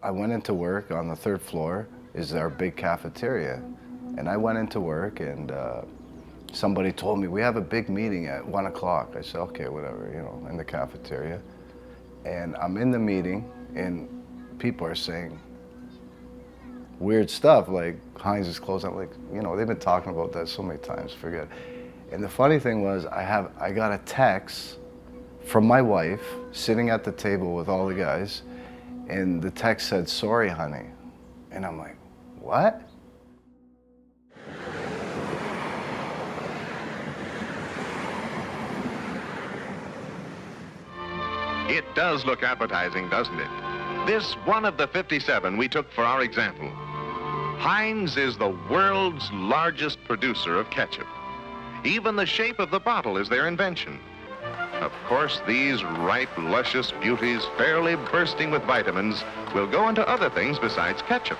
I went into work. On the third floor is our big cafeteria. And I went into work, and somebody told me, we have a big meeting at 1 o'clock. I said, okay, whatever, you know, in the cafeteria. And I'm in the meeting, and people are saying weird stuff, like Heinz is closed. I'm like, you know, they've been talking about that so many times, forget. And the funny thing was, I got a text from my wife sitting at the table with all the guys, and the text said, sorry, honey. And I'm like, what? It does look appetizing, doesn't it? This one of the 57 we took for our example. Heinz is the world's largest producer of ketchup. Even the shape of the bottle is their invention. Of course, these ripe, luscious beauties, fairly bursting with vitamins, will go into other things besides ketchup.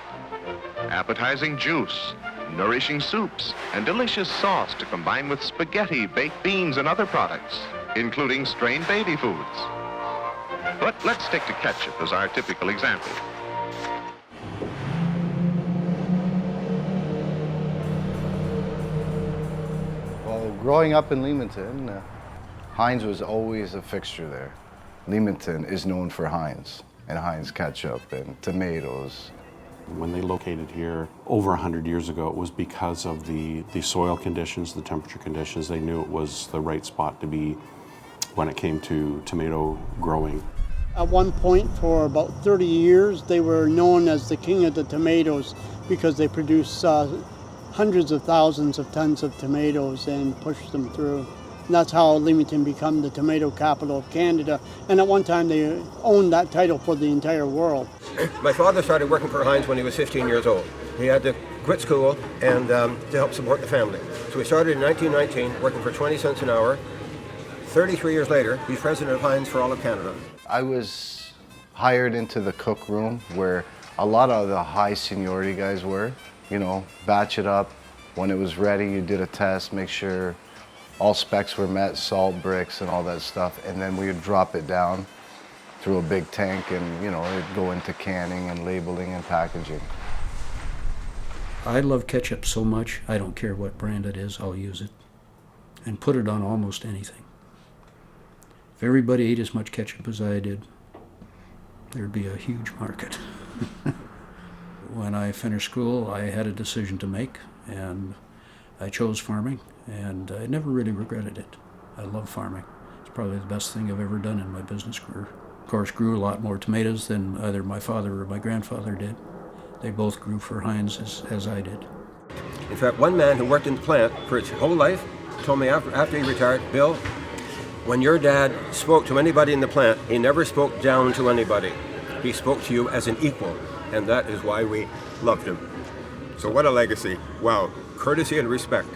Appetizing juice, nourishing soups, and delicious sauce to combine with spaghetti, baked beans, and other products, including strained baby foods. But let's stick to ketchup as our typical example. Well, growing up in Leamington, Heinz was always a fixture there. Leamington is known for Heinz, and Heinz ketchup and tomatoes. When they located here over 100 years ago, it was because of the soil conditions, the temperature conditions. They knew it was the right spot to be when it came to tomato growing. At one point, for about 30 years, they were known as the king of the tomatoes because they produced hundreds of thousands of tons of tomatoes and pushed them through. And that's how Leamington became the tomato capital of Canada. And at one time, they owned that title for the entire world. My father started working for Heinz when he was 15 years old. He had to quit school and to help support the family. So he started in 1919, working for 20 cents an hour. 33 years later, he's president of Heinz for all of Canada. I was hired into the cook room where a lot of the high seniority guys were. You know, batch it up. When it was ready, you did a test, make sure all specs were met, salt, bricks, and all that stuff. And then we would drop it down through a big tank, and, you know, it'd go into canning and labeling and packaging. I love ketchup so much, I don't care what brand it is, I'll use it and put it on almost anything. If everybody ate as much ketchup as I did, there'd be a huge market. When I finished school, I had a decision to make, and I chose farming, and I never really regretted it. I love farming. It's probably the best thing I've ever done in my business career. Of course, grew a lot more tomatoes than either my father or my grandfather did. They both grew for Heinz as I did. In fact, one man who worked in the plant for his whole life told me after he retired, Bill, when your dad spoke to anybody in the plant, he never spoke down to anybody. He spoke to you as an equal, and that is why we loved him. So what a legacy. Wow, courtesy and respect.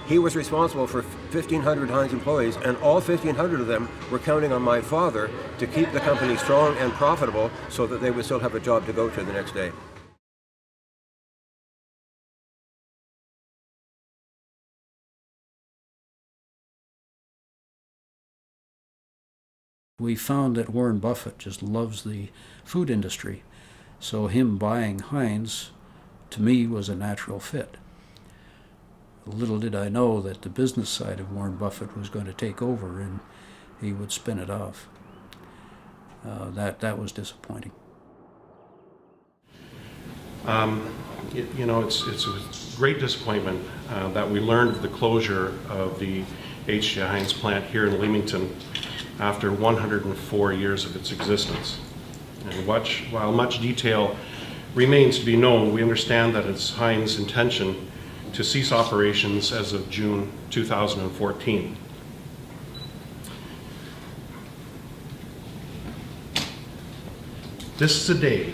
He was responsible for 1,500 Heinz employees, and all 1,500 of them were counting on my father to keep the company strong and profitable so that they would still have a job to go to the next day. We found that Warren Buffett just loves the food industry, so him buying Heinz, to me, was a natural fit. Little did I know that the business side of Warren Buffett was going to take over and he would spin it off. That was disappointing. You know, it's a great disappointment that we learned of the closure of the H.J. Heinz plant here in Leamington after 104 years of its existence. And while much detail remains to be known, we understand that it's Heinz's intention to cease operations as of June 2014. This is a day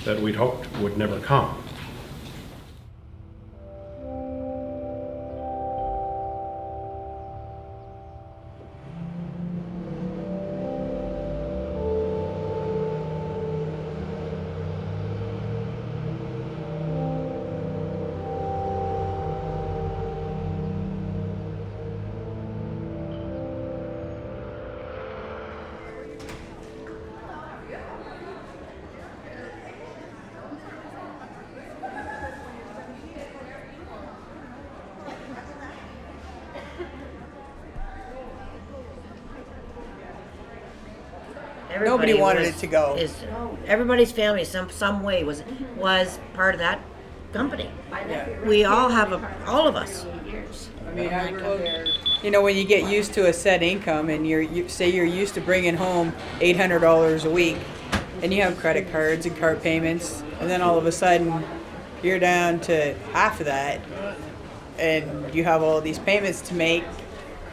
that we'd hoped would never come. Nobody wanted it to go. Everybody's family, some way was part of that company. We all have all of us. I mean, you know, when you get used to a set income and you say you're used to bringing home $800 a week, and you have credit cards and car payments, and then all of a sudden you're down to half of that, and you have all these payments to make,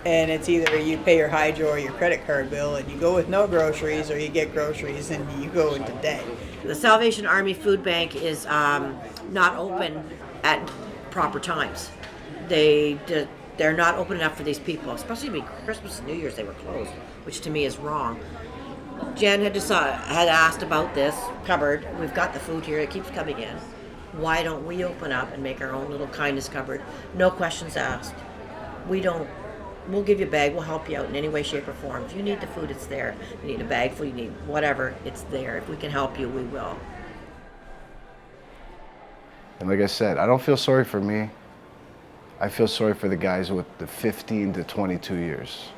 and it's either you pay your hydro or your credit card bill, and you go with no groceries, or you get groceries and you go into debt. The Salvation Army Food Bank is not open at proper times. They're not open enough for these people, especially Christmas and New Year's. They were closed, which to me is wrong. Jen had asked about this cupboard. We've got the food here; it keeps coming in. Why don't we open up and make our own little kindness cupboard? No questions asked. We'll give you a bag. We'll help you out in any way, shape, or form. If you need the food, it's there. If you need a bag full, you need whatever, it's there. If we can help you, we will. And like I said, I don't feel sorry for me. I feel sorry for the guys with the 15 to 22 years.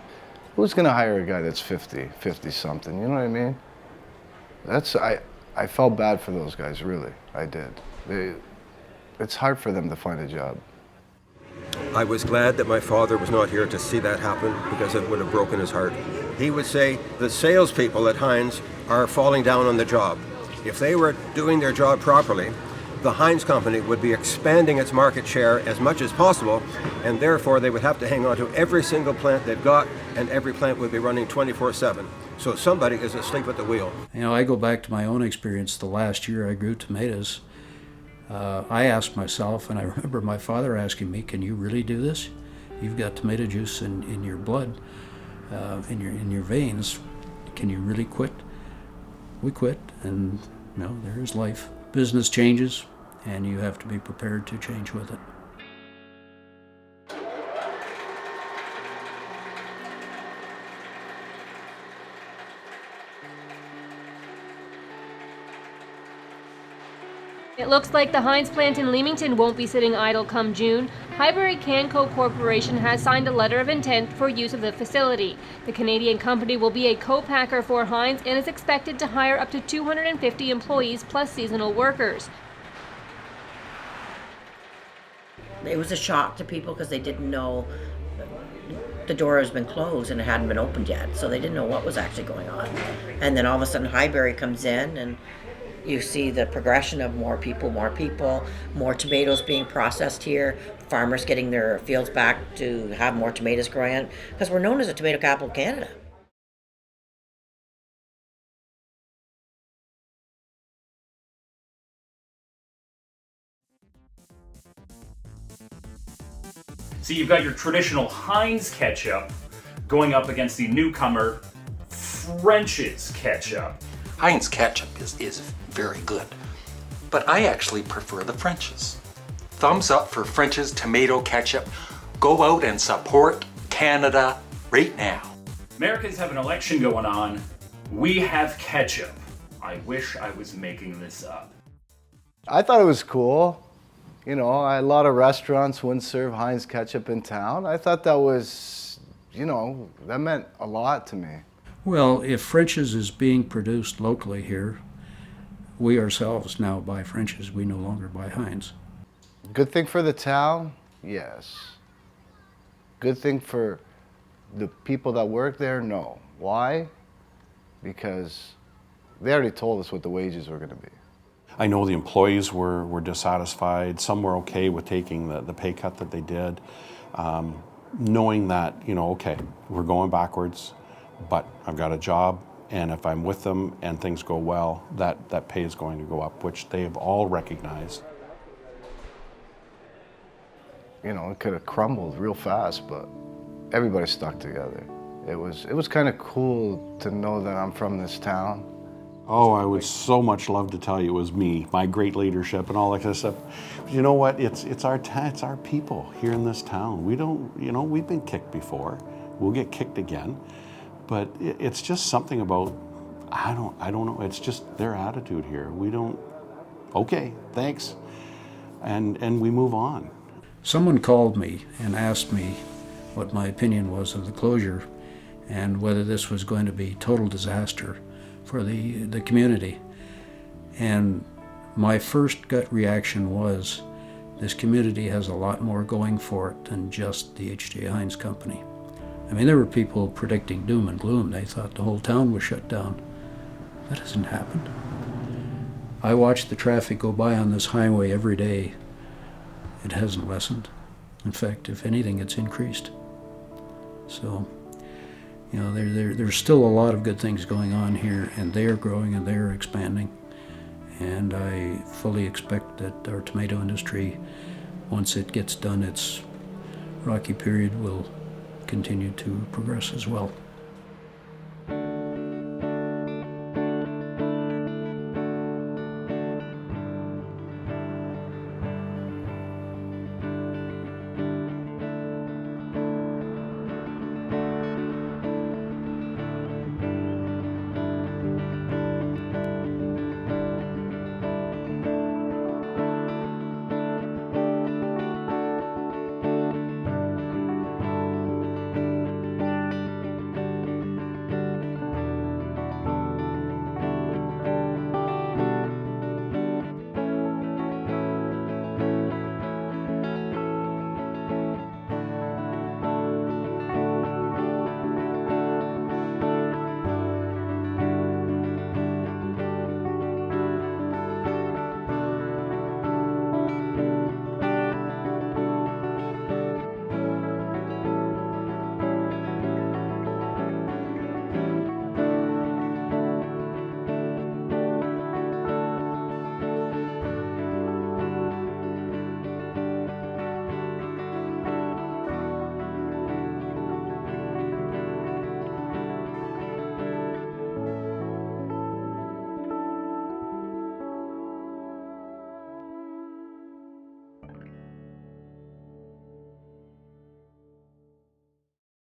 Who's gonna hire a guy that's 50 something, you know what I mean? I felt bad for those guys, really, I did. It's hard for them to find a job. I was glad that my father was not here to see that happen, because it would have broken his heart. He would say the salespeople at Heinz are falling down on the job. If they were doing their job properly, the Heinz company would be expanding its market share as much as possible, and therefore they would have to hang on to every single plant they've got, and every plant would be running 24/7. So somebody is asleep at the wheel. You know, I go back to my own experience. The last year I grew tomatoes, I asked myself, and I remember my father asking me, "Can you really do this? You've got tomato juice in your blood, in your veins. Can you really quit?" We quit, and you know, there's life. Business changes, and you have to be prepared to change with it. It looks like the Heinz plant in Leamington won't be sitting idle come June. Highbury Canco Corporation has signed a letter of intent for use of the facility. The Canadian company will be a co-packer for Heinz and is expected to hire up to 250 employees plus seasonal workers. It was a shock to people because they didn't know the door has been closed and it hadn't been opened yet, so they didn't know what was actually going on. And then all of a sudden Highbury comes in, and you see the progression of more people, more tomatoes being processed here, farmers getting their fields back to have more tomatoes growing, because we're known as the tomato capital of Canada. So you've got your traditional Heinz ketchup going up against the newcomer French's ketchup. Heinz ketchup is very good, but I actually prefer the French's. Thumbs up for French's tomato ketchup. Go out and support Canada right now. Americans have an election going on. We have ketchup. I wish I was making this up. I thought it was cool. You know, a lot of restaurants wouldn't serve Heinz ketchup in town. I thought that was, you know, that meant a lot to me. Well, if French's is being produced locally here, we ourselves now buy French's. We no longer buy Heinz. Good thing for the town? Yes. Good thing for the people that work there? No. Why? Because they already told us what the wages were going to be. I know the employees were dissatisfied. Some were okay with taking the pay cut that they did, knowing that, you know, okay, we're going backwards, but I've got a job, and if I'm with them and things go well, that pay is going to go up, which they have all recognized. You know, it could have crumbled real fast, but everybody stuck together. It was kind of cool to know that I'm from this town. Oh, I would so much love to tell you it was me, my great leadership and all that kind of stuff. But you know what? It's our people here in this town. We don't, you know, we've been kicked before. We'll get kicked again. But it's just something about, I don't know. It's just their attitude here. We don't, okay, thanks. And we move on. Someone called me and asked me what my opinion was of the closure and whether this was going to be total disaster for the community. And my first gut reaction was, this community has a lot more going for it than just the H.J. Heinz company. I mean, there were people predicting doom and gloom. They thought the whole town was shut down. That hasn't happened. I watch the traffic go by on this highway every day. It hasn't lessened. In fact, if anything, it's increased. So, you know, there's still a lot of good things going on here, and they are growing and they are expanding. And I fully expect that our tomato industry, once it gets done its rocky period, will continue to progress as well.